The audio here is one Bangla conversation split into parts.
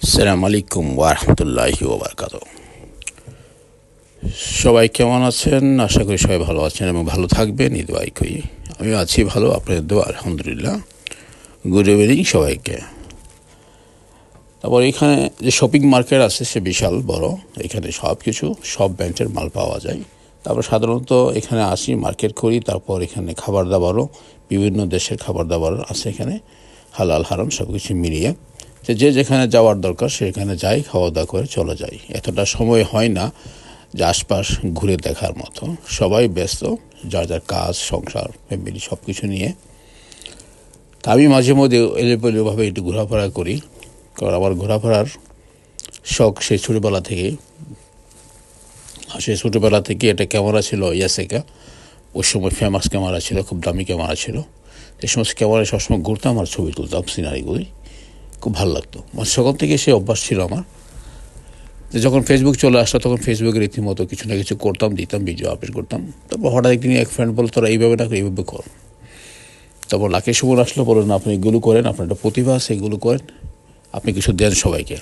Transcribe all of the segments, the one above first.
আসসালামু আলাইকুম ওয়া রাহমাতুল্লাহি ওয়া বারাকাতুহু। সবাই কেমন আছেন? আশা করি সবাই ভালো আছেন এবং ভালো থাকবেন এই দোয়াই করি। আমি আছি ভালো, আপনাদের দোয়া আলহামদুলিল্লাহ। গুড ইভিনিং সবাইকে। তারপর এখানে যে শপিং মার্কেট আছে সে বিশাল বড়, এখানে সব ব্র্যান্ডের মাল পাওয়া যায়। তারপর সাধারণত এখানে আসি, মার্কেট করি। তারপর এখানে খাবার দাবারও বিভিন্ন দেশের খাবার দাবার আছে, এখানে হালাল হারাম সব কিছু মিলিয়ে যে যেখানে যাওয়ার দরকার সেখানে যাই, খাওয়া দাওয়া করে চলে যাই। এতটা সময় হয় না যে আশপাশ ঘুরে দেখার মতো। সবাই ব্যস্ত, যার যার কাজ, সংসার, ফ্যামিলি সব কিছু নিয়ে। তা আমি মাঝে মধ্যে এলোমেলোভাবে একটু ঘোরাফেরা করি, কারণ আমার ঘোরাফেরার শখ সেই ছোটোবেলা থেকেই। সেই ছোটোবেলা থেকে একটা ক্যামেরা ছিল ইয়াসেকা, ওই সময় ফেমাস ক্যামেরা ছিল, খুব দামি ক্যামেরা ছিল। এই সমস্ত ক্যামেরায় সবসময় ঘুরতাম আর ছবি তুলতাম, সিনারিগুলি খুব ভালো লাগতো। মানে সকাল থেকে সে অভ্যাস ছিল আমার। যখন ফেসবুক চলে আসতো তখন ফেসবুকে রীতিমতো কিছু না কিছু করতাম, দিতাম, ভিডিও আপলোড করতাম। তারপর হঠাৎ একদিন এক ফ্রেন্ড বলল, তোরা এইভাবে না করে এইভাবে কর। তারপর লাকি সুমন আসলো, বললেন আপনি এগুলো করেন, আপনার একটা প্রতিভা আছে, এগুলো করেন, আপনি কিছু দেন সবাইকে।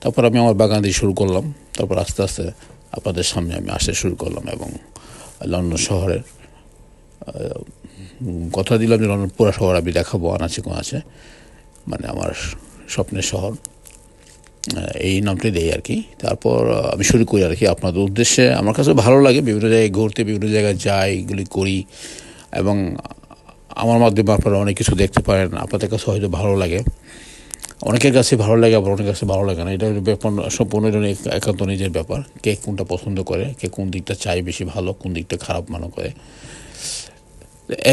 তারপর আমি আমার বাগান দিয়ে শুরু করলাম। তারপর আস্তে আস্তে আপনাদের সামনে আমি আসতে শুরু করলাম এবং লন্ডন শহরের কথা দিলাম যে লন্ডন পুরো শহর আমি দেখাবো, আনাচে কোনাচে, মানে আমার স্বপ্নের শহর, এই নামটি দেই আর কি। তারপর আমি শুরু করি আর কি আপনাদের উদ্দেশ্যে। আমার কাছে ভালো লাগে বিভিন্ন জায়গায় ঘুরতে, বিভিন্ন জায়গায় যাই, এগুলি করি এবং আমার মাধ্যমে আপনারা অনেক কিছু দেখতে পারেন। আপনাদের কাছে হয়তো ভালো লাগে, অনেকের কাছে ভালো লাগে, আবার অনেকের কাছে ভালো লাগে না। এটা ব্যাপার সম্পূর্ণ একান্ত নিজের ব্যাপার, কে কোনটা পছন্দ করে, কে কোন দিকটা চাই বেশি ভালো, কোন দিকটা খারাপ মনে করে।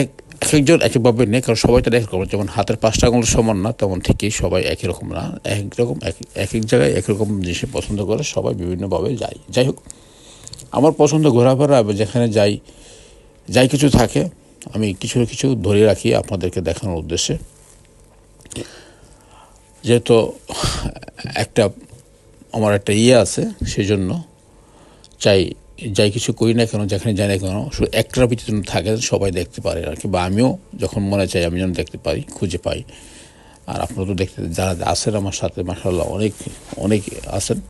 এক একজন একভাবে নেই, কারণ সবাই তার এক রকম। যেমন হাতের 5টা আঙুল সমান না, তেমন থেকেই সবাই একই রকম না। একরকম এক জায়গায় একরকম জিনিস পছন্দ করে, সবাই বিভিন্নভাবে যায়। যাই হোক, আমার পছন্দ ঘোরাফেরা, যেখানে যাই কিছু থাকে আমি কিছু কিছু ধরে রাখি আপনাদেরকে দেখানোর উদ্দেশ্যে। যেহেতু আমার একটা আছে, সেই জন্য যাই কিছু করি না কেন, যেখানে যাই না কেন, শুধু একটার ভিতরে থাকে, সবাই দেখতে পারে আর কি, বা আমিও যখন মনে চাই আমি যেন দেখতে পারি, খুঁজে পাই। আর আপনারা তো দেখতে যারা আছেন আমার সাথে, মাশাআল্লাহ অনেক আছেন।